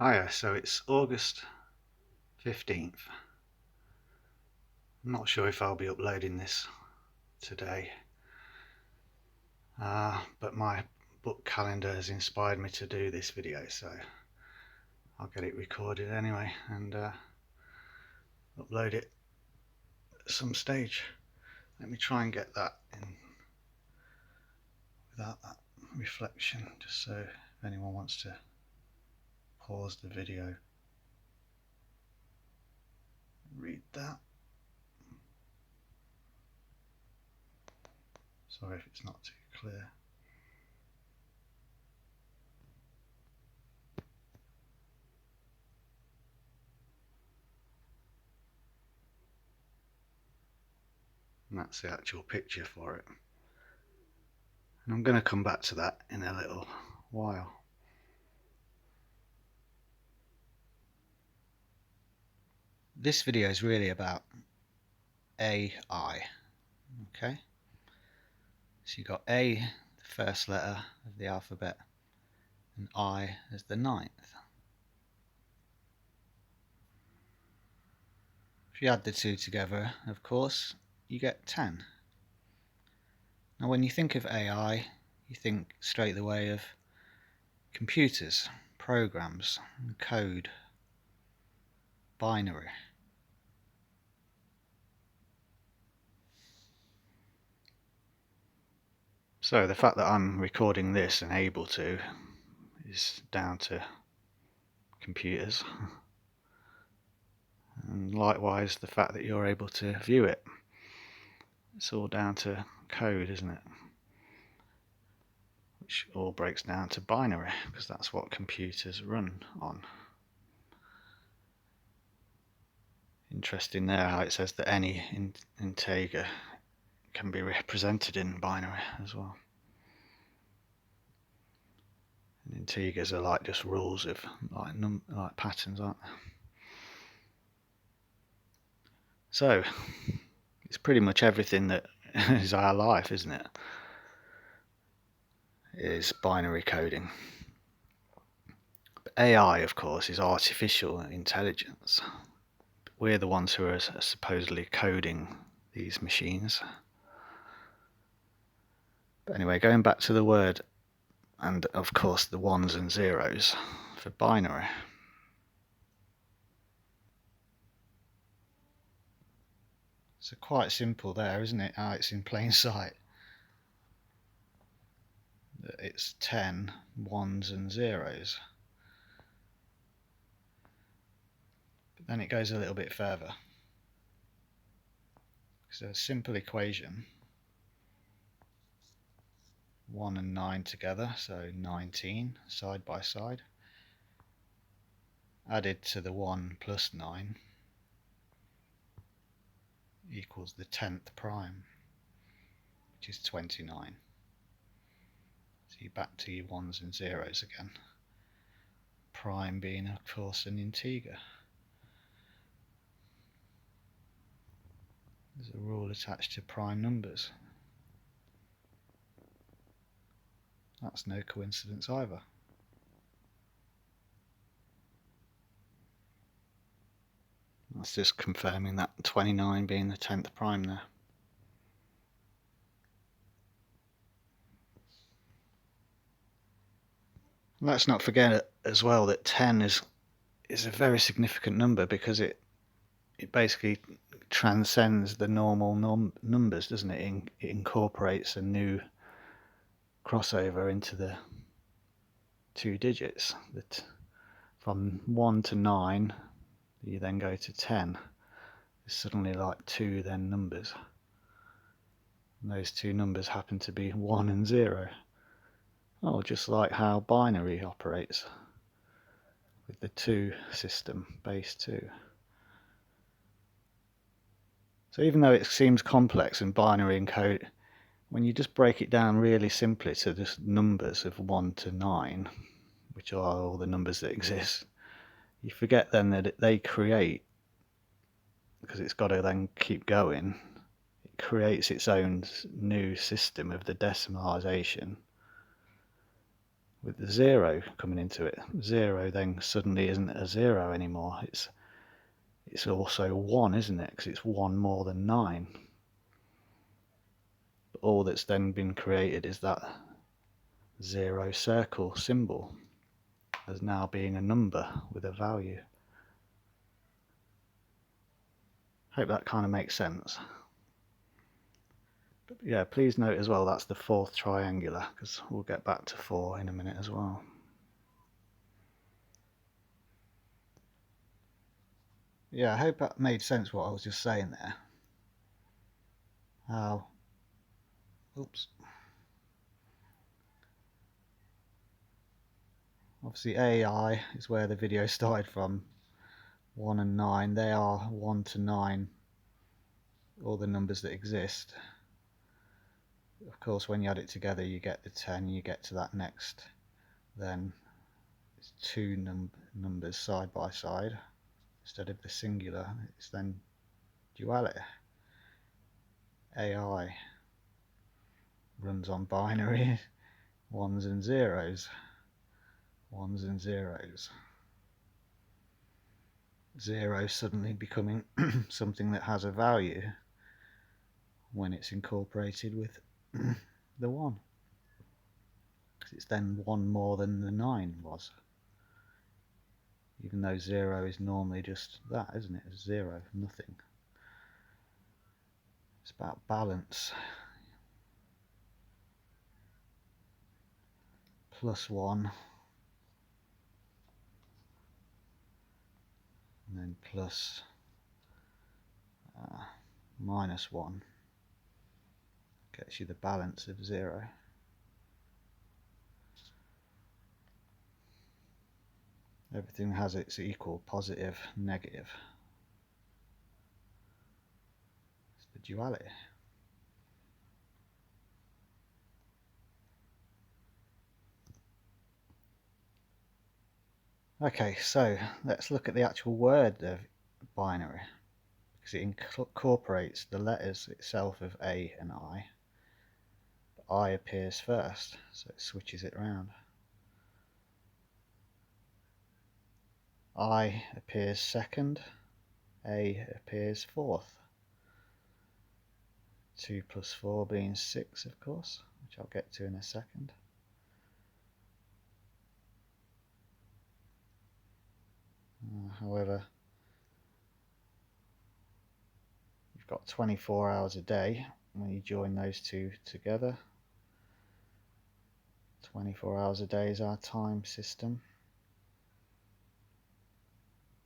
Hiya, so it's August 15th. I'm not sure if I'll be uploading this today, but my book calendar has inspired me to do this video, so I'll get it recorded anyway and upload it at some stage. Let me try and get that in without that reflection, just so if anyone wants to pause the video, read that. Sorry if it's not too clear. And that's the actual picture for it. And I'm going to come back to that in a little while. This video is really about AI, okay? So you've got A, the first letter of the alphabet, and I as the ninth. If you add the two together, of course, you get 10. Now when you think of AI, you think straight away of computers, programs, code, binary. So the fact that I'm recording this and able to is down to computers, and likewise the fact that you're able to view it. It's all down to code, isn't it? Which all breaks down to binary, because that's what computers run on. Interesting there how it says that any integer can be represented in binary as well. And integers are like just rules of like patterns, aren't they? So it's pretty much everything that is our life, isn't it? Is binary coding. But AI, of course, is artificial intelligence. We're the ones who are supposedly coding these machines. But anyway, going back to the word, and of course the ones and zeros for binary. So quite simple there, isn't it? It's in plain sight. It's 10 ones and zeros. But then it goes a little bit further. So a simple equation, 1 and 9 together, so 19 side by side, added to the 1 plus 9 equals the 10th prime, which is 29. So you're back to your ones and zeros again. Prime being, of course, an integer. There's a rule attached to prime numbers. That's no coincidence either. That's just confirming that 29 being the 10th prime there. Let's not forget as well that 10 is a very significant number, because it basically transcends the normal numbers, doesn't it? It incorporates a new crossover into the two digits. That from 1 to 9, you then go to 10. It's suddenly like two then numbers. And those two numbers happen to be 1 and 0. Oh, just like how binary operates with the 2 system, base 2. So even though it seems complex and binary in code, when you just break it down really simply to just numbers of 1 to 9, which are all the numbers that exist, you forget then that they create, because it's got to then keep going, it creates its own new system of the decimalisation with the 0 coming into it. 0 then suddenly isn't a 0 anymore. It's also 1, isn't it? Because it's 1 more than 9. But all that's then been created is that 0 circle symbol as now being a number with a value. Hope that kind of makes sense. But yeah, please note as well that's the 4th triangular, because we'll get back to 4 in a minute as well. Yeah, I hope that made sense what I was just saying there. How, oops. Obviously AI is where the video started from. 1 and 9, they are 1 to 9, all the numbers that exist. Of course, when you add it together, you get the 10, you get to that next, then it's 2 numbers side by side instead of the singular. It's then duality. AI runs on binary, ones and zeros, ones and zeros. 0 suddenly becoming something that has a value when it's incorporated with the 1. Because it's then 1 more than the 9 was. Even though 0 is normally just that, isn't it? 0, nothing. It's about balance. +1 and then plus -1 gets you the balance of 0. Everything has its equal, positive, negative. It's the duality. Okay, so let's look at the actual word of binary, because it incorporates the letters itself of A and I. But I appears first, so it switches it around. I appears second, A appears fourth. 2 plus 4 being 6, of course, which I'll get to in a second. However, you've got 24 hours a day when you join those two together. 24 hours a day is our time system.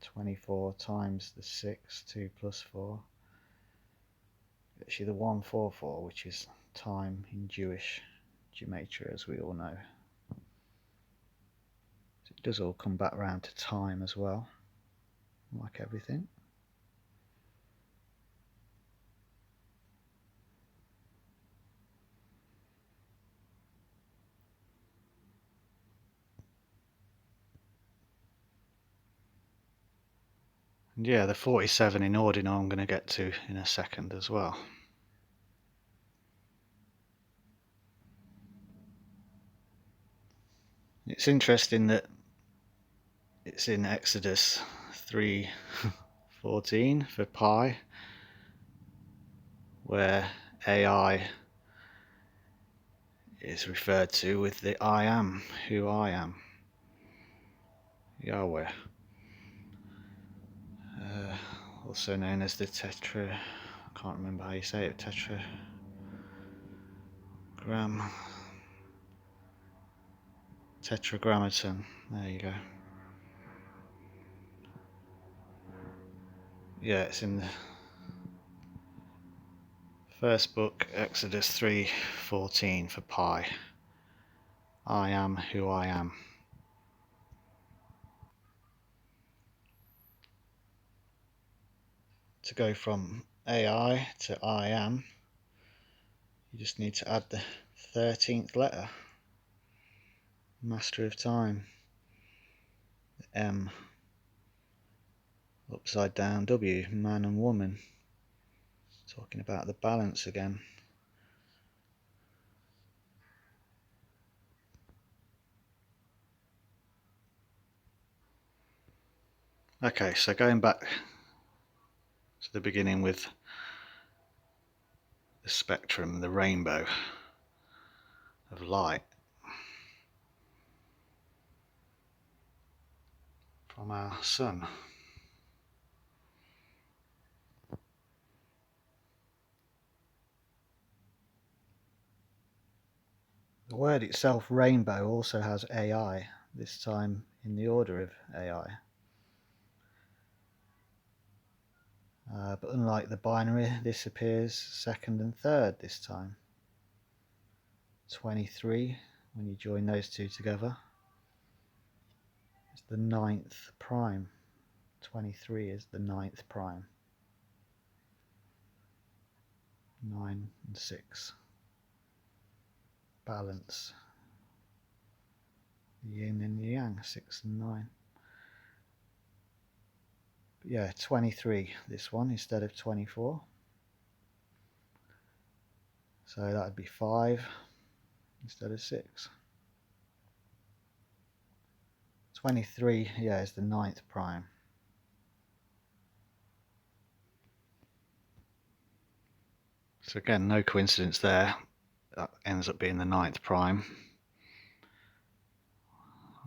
24 times the 6, 2 plus 4, gets you the 144, which is time in Jewish gematria, as we all know. So it does all come back round to time as well, like everything. And yeah, the 47 in ordinal I'm going to get to in a second as well. It's interesting that it's in Exodus 3:14 for pi, where AI is referred to with the I am, who I am, Yahweh, also known as the I can't remember how you say it, tetragrammaton, there you go. Yeah, it's in the first book, Exodus 3:14 for pi. I am who I am. To go from AI to I am, you just need to add the 13th letter, master of time, the M, upside down W, man and woman, talking about the balance again. Okay, so going back to the beginning with the spectrum, the rainbow of light from our sun. The word itself, rainbow, also has AI, this time in the order of AI. But unlike the binary, this appears second and third this time. 23, when you join those two together, is the 9th prime. 23 is the 9th prime. 9 and 6. Balance. The yin and the yang, 6 and 9. But yeah, 23, this one, instead of 24. So that would be 5 instead of 6. 23, yeah, is the 9th prime. So again, no coincidence there. That ends up being the 9th prime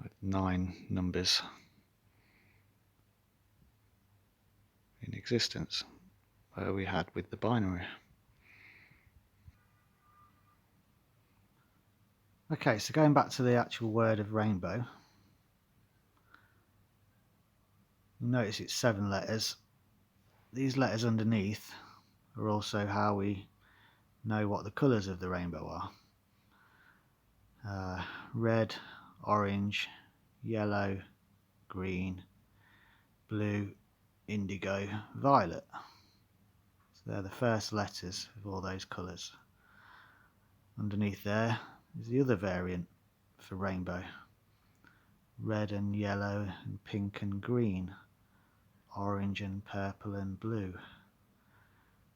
with 9 numbers in existence, where we had with the binary. Okay, so going back to the actual word of rainbow, you'll notice it's 7 letters. These letters underneath are also how we know what the colours of the rainbow are. Red, orange, yellow, green, blue, indigo, violet. So they're the first letters of all those colours. Underneath there is the other variant for rainbow. Red and yellow and pink and green, orange and purple and blue.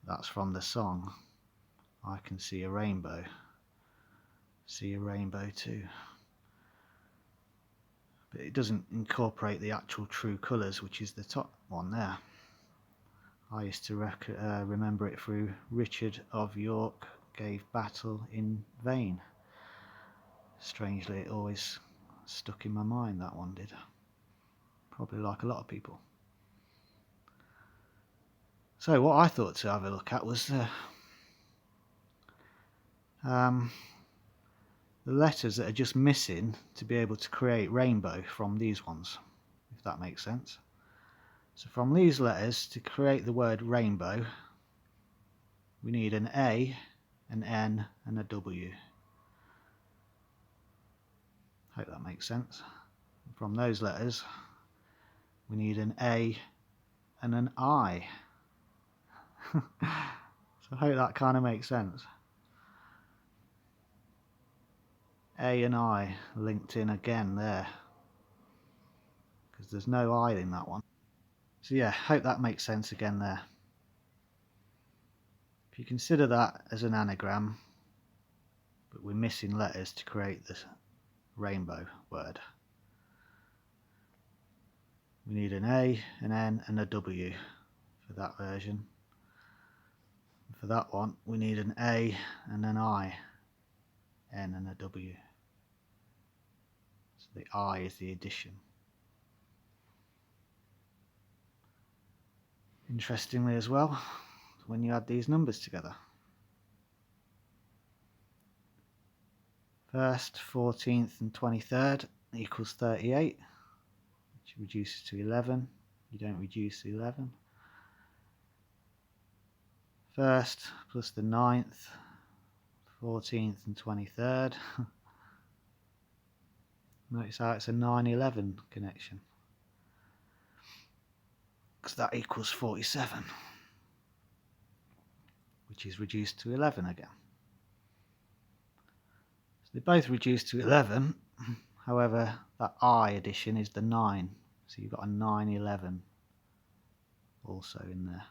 That's from the song I Can See a Rainbow. See a rainbow too. But it doesn't incorporate the actual true colours, which is the top one there. I used to remember it through Richard of York gave battle in vain. Strangely, it always stuck in my mind, that one did. Probably like a lot of people. So what I thought to have a look at was the letters that are just missing to be able to create rainbow from these ones, if that makes sense. So from these letters, to create the word rainbow, we need an A, an N and a W. Hope that makes sense. From those letters, we need an A and an I. So I hope that kind of makes sense. A and I linked in again there, because there's no I in that one. So yeah, hope that makes sense again there. If you consider that as an anagram, but we're missing letters to create this rainbow word. We need an A, an N and a W for that version. For that one, we need an A and an I, N and a W. So the I is the addition. Interestingly as well, when you add these numbers together. First, 14th and 23rd equals 38, which reduces to 11. You don't reduce to 11. First plus the 9th, 14th and 23rd. Notice how it's a 9-11 connection, because that equals 47, which is reduced to 11 again. So they both reduce to 11, however that I addition is the 9, so you've got a 9-11 also in there.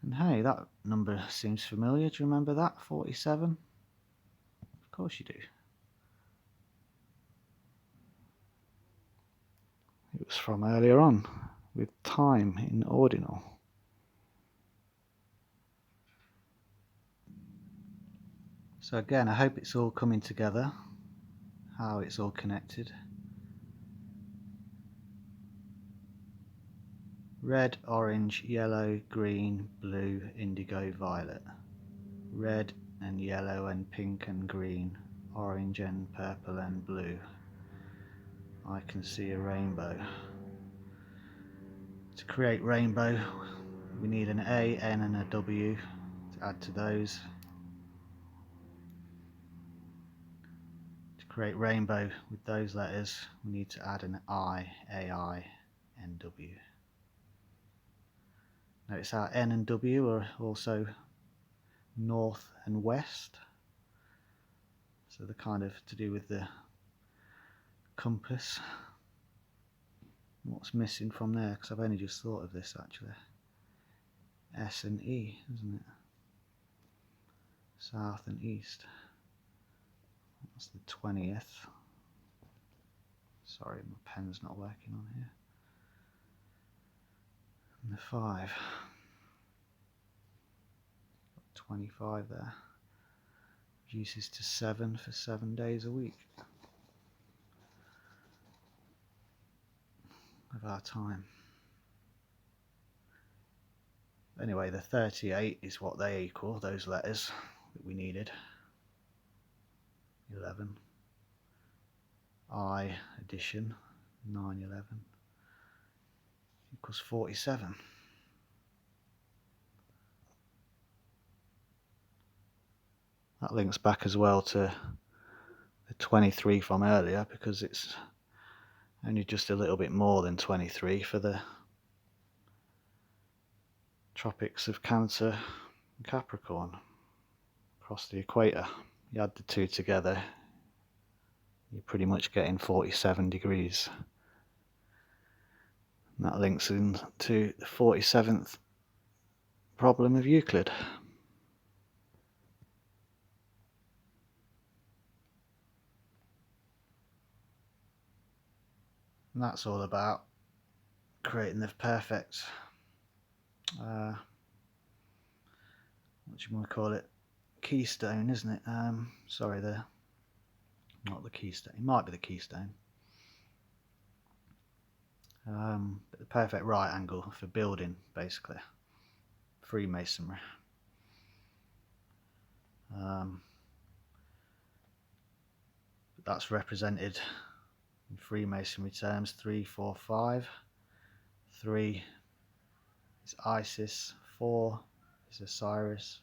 And hey, that number seems familiar. Do you remember that? 47? Of course you do. It notes from earlier on with time in ordinal. So again, I hope it's all coming together, how it's all connected. Red, orange, yellow, green, blue, indigo, violet. Red and yellow and pink and green, orange and purple and blue. I can see a rainbow. To create rainbow, we need an A, N and a W to add to those. To create rainbow with those letters, we need to add an I, AI, N, W. Notice our N and W are also north and west, so they're kind of to do with the compass. What's missing from there, because I've only just thought of this actually. S and E, isn't it? South and east. That's the 20th. Sorry, my pen's not working on here. And the 5. 25 there. Reduces to 7 for 7 days a week of our time. Anyway, the 38 is what they equal, those letters that we needed. 11. I addition, 9, 11 equals 47. That links back as well to the 23 from earlier, because it's only just a little bit more than 23 for the tropics of Cancer and Capricorn across the equator. You add the two together, you're pretty much getting 47 degrees. And that links into the 47th problem of Euclid. And that's all about creating the perfect, what do you want to call it, keystone, isn't it? Sorry, not the keystone, it might be the keystone. But the perfect right angle for building, basically. Freemasonry. But that's represented in Freemasonry terms 3, 4, 5. 3 is Isis, 4 is Osiris,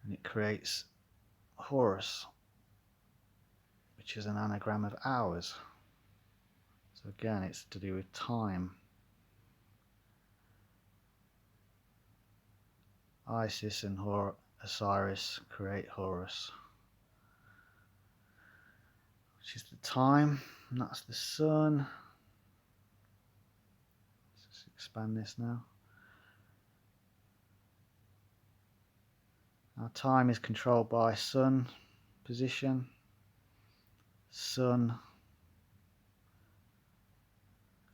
and it creates Horus, which is an anagram of hours. So again, it's to do with time. Isis and Osiris create Horus, which is the time, and that's the sun. Let's expand this now. Our time is controlled by sun position. Sun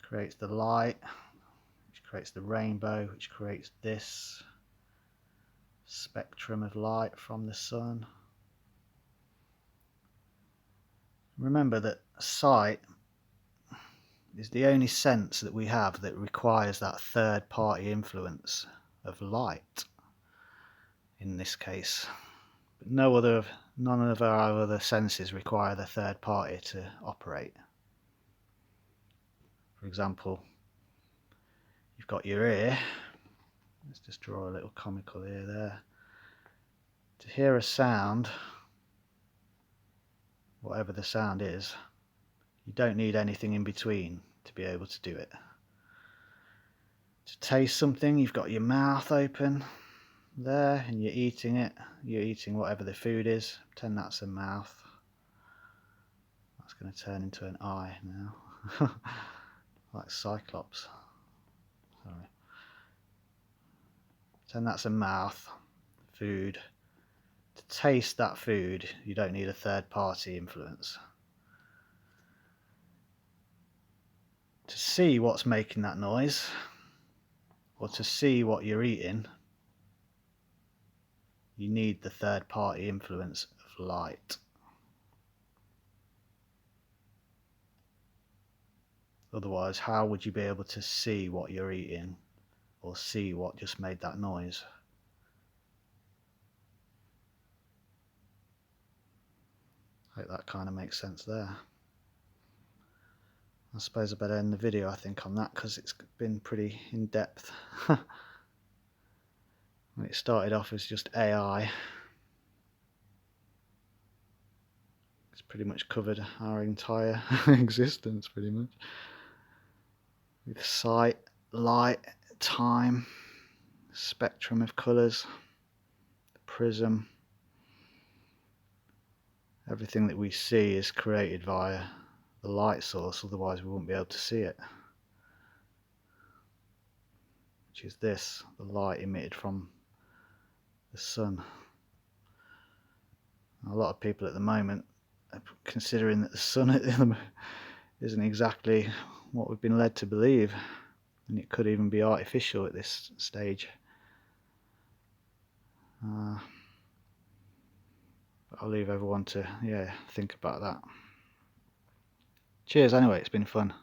creates the light, which creates the rainbow, which creates this spectrum of light from the sun. Remember that sight is the only sense that we have that requires that third party influence of light in this case. But none of our other senses require the third party to operate. For example, you've got your ear. Let's just draw a little comical ear there. To hear a sound, whatever the sound is, you don't need anything in between to be able to do it. To taste something, you've got your mouth open there and you're eating it. You're eating whatever the food is. Pretend that's a mouth. That's going to turn into an eye now. Like Cyclops. Sorry. Pretend that's a mouth. Food. To taste that food, you don't need a third party influence. to see what's making that noise, or to see what you're eating, you need the third party influence of light. Otherwise, how would you be able to see what you're eating or see what just made that noise? I hope that kind of makes sense there. I suppose I better end the video, I think, on that, because it's been pretty in depth. It started off as just AI. It's pretty much covered our entire existence, pretty much. With sight, light, time, spectrum of colours, the prism. Everything that we see is created via the light source, otherwise we wouldn't be able to see it. Which is this, the light emitted from the sun. A lot of people at the moment are considering that the sun isn't exactly what we've been led to believe, and it could even be artificial at this stage. But I'll leave everyone to think about that. Cheers anyway, it's been fun.